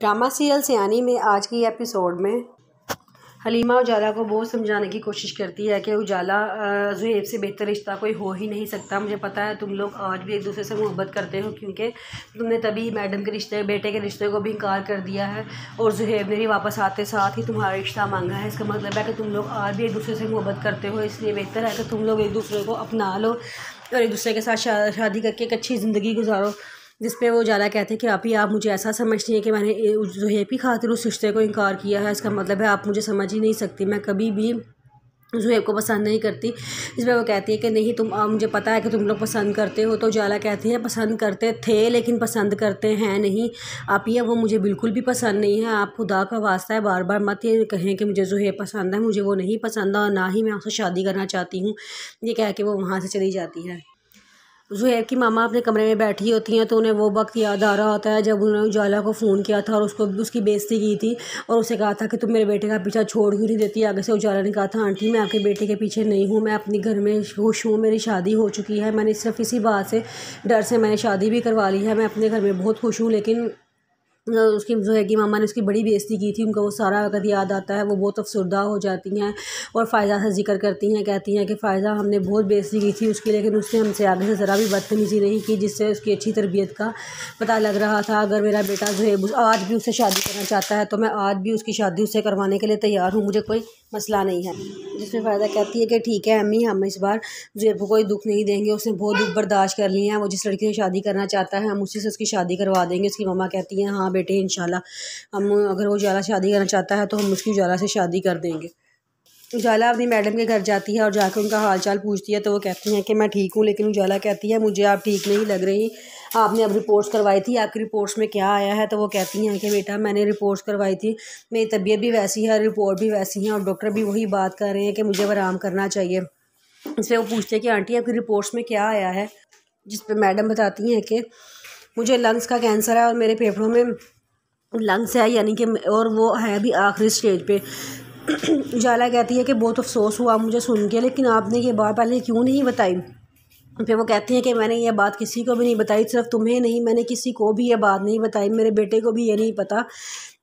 Drama serial सियानी में आज की एपिसोड में हलीमा उजाला को बहुत समझाने की कोशिश करती है कि उजाला ज़ुहैब से बेहतर रिश्ता कोई हो ही नहीं सकता। मुझे पता है तुम लोग आज भी एक दूसरे से मोहब्बत करते हो, क्योंकि तुमने तभी मैडम के रिश्ते, बेटे के रिश्ते को भी इनकार कर दिया है और ज़ुहैब ने भी वापस आते साथ ही तुम्हारा रिश्ता मांगा है। इसका मतलब है कि तुम लोग आज भी एक दूसरे से मोहब्बत करते हो। इसलिए बेहतर है कि तुम लोग एक दूसरे को अपना लो और एक दूसरे के साथ शादी करके एक अच्छी ज़िंदगी गुजारो। जिस पे वो उजाला कहते हैं कि आप मुझे ऐसा समझती हैं कि मैंने ज़ुहैब की खातिर उस रिश्ते को इनकार किया है। इसका मतलब है आप मुझे समझ ही नहीं सकती, मैं कभी भी ज़ुहैब को पसंद नहीं करती। इस पर वो कहती है कि नहीं मुझे पता है कि तुम लोग पसंद करते हो। तो उजाला कहती है पसंद करते थे लेकिन पसंद करते हैं नहीं। आप ये वो मुझे बिल्कुल भी पसंद नहीं है। आप खुदा का वास्ता है बार बार मत ये कहें कि मुझे ज़ुहैब पसंद है, मुझे वो नहीं पसंद और ना ही मैं उससे शादी करना चाहती हूँ। ये कह के वो वहाँ से चली जाती है। ज़ुहैब की मामा अपने कमरे में बैठी होती हैं तो उन्हें वो वक्त याद आ रहा होता है जब उन्होंने उजाला को फ़ोन किया था और उसको उसकी बेइज्जती की थी और उसे कहा था कि तुम मेरे बेटे का पीछा छोड़ क्यों नहीं देती। आगे से उजाला ने कहा था आंटी मैं आपके बेटे के पीछे नहीं हूँ, मैं अपने घर में खुश हूँ, मेरी शादी हो चुकी है, मैंने सिर्फ इसी बात से डर से मैंने शादी भी करवा ली है, मैं अपने घर में बहुत खुश हूँ। लेकिन उसकी ज़ुहैब की मामा ने उसकी बड़ी बेइज्जती की थी। उनको वो सारा वक़्त याद आता है, वो बहुत अफसरदा हो जाती हैं और फ़ायदा से जिक्र करती हैं, कहती हैं कि फ़ायदा हमने बहुत बेइज्जती की थी उसकी, लेकिन उसने हमसे आगे से ज़रा भी बदतमीज़ी नहीं की, जिससे उसकी अच्छी तरबियत का पता लग रहा था। अगर मेरा बेटा ज़ुहैब आज भी उससे शादी करना चाहता है तो मैं आज भी उसकी शादी उससे करवाने के लिए तैयार हूँ, मुझे कोई मसला नहीं है। जिसमें फ़ायदा कहती है कि ठीक है अम्मी, हम इस बार ज़ुहैब को कोई दुख नहीं देंगे, उसने बहुत दुख बर्दाश्त कर लिए हैं, वो जिस लड़की से शादी करना चाहता है हम उसी से उसकी शादी करवा देंगे। उसकी मम्मा कहती हैं हाँ बेटे इंशाल्लाह, हम अगर वो उजाला शादी करना चाहता है तो हम उसकी उजाला से शादी कर देंगे। उजाला अपनी मैडम के घर जाती है और जाकर उनका हाल चाल पूछती है तो वो कहती हैं कि मैं ठीक हूँ, लेकिन उजाला कहती है मुझे आप ठीक नहीं लग रही, आपने अब रिपोर्ट्स करवाई थी, आपकी रिपोर्ट्स में क्या आया है। तो वो कहती हैं कि बेटा मैंने रिपोर्ट्स करवाई थी, मेरी तबीयत भी वैसी है, रिपोर्ट भी वैसी है और डॉक्टर भी वही बात कर रहे हैं कि मुझे आराम करना चाहिए। इससे वो पूछते हैं कि आंटी आपकी रिपोर्ट्स में क्या आया है। जिस पर मैडम बताती हैं कि मुझे लंग्स का कैंसर है और मेरे फेफड़ों में लंग्स है, यानी कि और वो है भी आखिरी स्टेज पे। उजाला कहती है कि बहुत अफसोस हुआ मुझे सुन के, लेकिन आपने ये बात पहले क्यों नहीं बताई। फिर वो कहती हैं कि मैंने ये बात किसी को भी नहीं बताई, सिर्फ तुम्हें नहीं, मैंने किसी को भी ये बात नहीं बताई, मेरे बेटे को भी ये नहीं पता।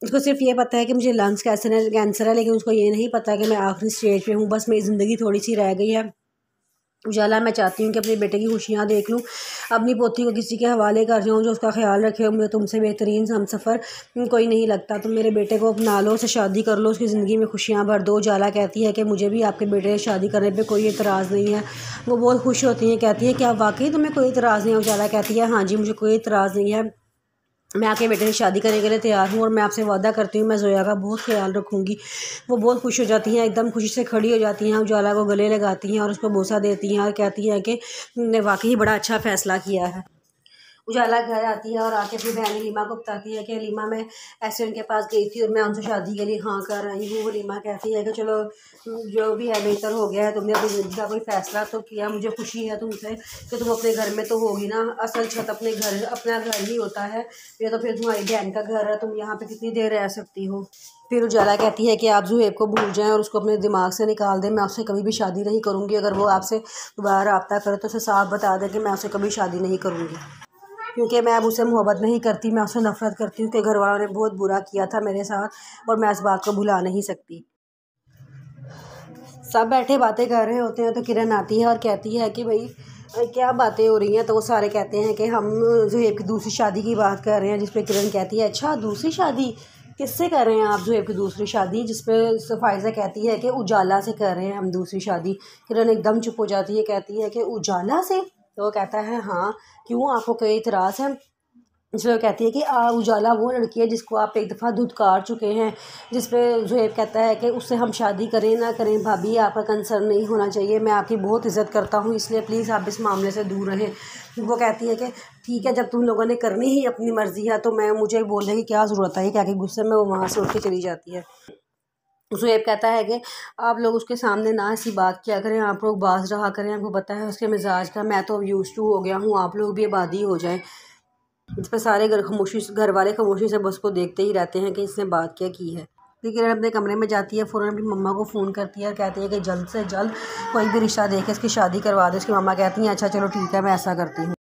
उसको सिर्फ ये पता है कि मुझे लंग्स कैंसर है, लेकिन उसको ये नहीं पता कि मैं आखिरी स्टेज पे हूँ, बस मेरी ज़िंदगी थोड़ी सी रह गई है। उजाला मैं चाहती हूँ कि अपने बेटे की खुशियाँ देख लूँ, अपनी पोती को किसी के हवाले कर जाऊँ जो उसका ख्याल रखे। मुझे तुमसे बेहतरीन हमसफ़र कोई नहीं लगता, तुम मेरे बेटे को अपना लो, उससे शादी कर लो, उसकी ज़िंदगी में खुशियाँ भर दो। उजाला कहती है कि मुझे भी आपके बेटे से शादी करने पे कोई एतराज़ नहीं है। वो बहुत खुश होती हैं, कहती है क्या वाकई तुम्हें कोई एतराज़ नहीं है। उजाला कहती है हाँ जी मुझे कोई एतराज़ नहीं है, मैं आपके बेटे से शादी करने के लिए तैयार हूँ और मैं आपसे वादा करती हूँ मैं ज़ोया का बहुत ख्याल रखूँगी। वो बहुत खुश हो जाती हैं, एकदम खुशी से खड़ी हो जाती हैं, उजाला को गले लगाती हैं और उसको बोसा देती हैं और कहती हैं कि तुमने वाकई बड़ा अच्छा फ़ैसला किया है। उजाला घर आती है और आके अपनी बहन हलीमा को बताती है कि हलीमा मैं ऐसे उनके पास गई थी और मैं उनसे शादी के लिए हाँ कर रही हूँ। हलीमा कहती है कि चलो जो भी है बेहतर हो गया है, तुमने अपनी ज़िंदगी का कोई फ़ैसला तो किया, मुझे खुशी है तुमसे कि तुम अपने घर में तो होगी ना। असल छत अपने घर अपना घर ही होता है, ये तो फिर तुम्हारी बहन का घर है, तुम यहाँ पर कितनी देर रह सकती हो। फिर उजाला कहती है कि आप ज़ुहैब को भूल जाएं और उसको अपने दिमाग से निकाल दें, मैं उससे कभी भी शादी नहीं करूँगी। अगर वो आपसे दोबारा रब्ता करे तो उसे साफ बता दें कि मैं उससे कभी शादी नहीं करूँगी, क्योंकि मैं अब उससे मोहब्बत नहीं करती, मैं उससे नफ़रत करती हूँ कि घर वालों ने बहुत बुरा किया था मेरे साथ और मैं इस बात को भुला नहीं सकती। सब बैठे बातें कर रहे होते हैं तो किरण आती है और कहती है कि भाई क्या बातें हो रही हैं। तो वो सारे कहते हैं कि हम ज़ुहैब की दूसरी शादी की बात कर रहे हैं। जिस पे किरण कहती है अच्छा दूसरी शादी किससे कर रहे हैं आप ज़ुहैब की दूसरी शादी। जिस पे फ़ायज़ा कहती है कि उजाला से कर रहे हैं हम दूसरी शादी। किरण एकदम चुप हो जाती है, कहती है कि उजाला से। तो वो कहता है हाँ क्यों, आपको कोई इतराज़ है। इसमें वो कहती है कि उजाला वो लड़की है जिसको आप एक दफ़ा धुतकार चुके हैं। जिस पे ज़ुहैब कहता है कि उससे हम शादी करें ना करें भाभी आपका कंसर्न नहीं होना चाहिए, मैं आपकी बहुत इज़्ज़त करता हूँ, इसलिए प्लीज़ आप इस मामले से दूर रहें। वो कहती है कि ठीक है जब तुम लोगों ने करनी ही अपनी मर्ज़ी है तो मैं मुझे बोलने की क्या ज़रूरत है। क्या कि गुस्से में वो वहाँ से उठ के चली जाती है। ज़ुहैब कहता है कि आप लोग उसके सामने ना ऐसी बात किया करें, आप लोग बाज रहा करें, आपको पता है उसके मिजाज का, मैं तो यूज़ टू हो गया हूँ, आप लोग भी आबादी हो जाएं। इस पर सारे घर वाले खामोशी से बस को देखते ही रहते हैं कि इसने बात क्या की है। लेकिन अपने कमरे में जाती है, फ़ौरन अपनी मम्मा को फ़ोन करती है और कहती है कि जल्द से जल्द कोई भी रिश्ता देके इसकी शादी करवा दे। उसकी मम्मा कहती हैं अच्छा चलो ठीक है मैं ऐसा करती हूँ।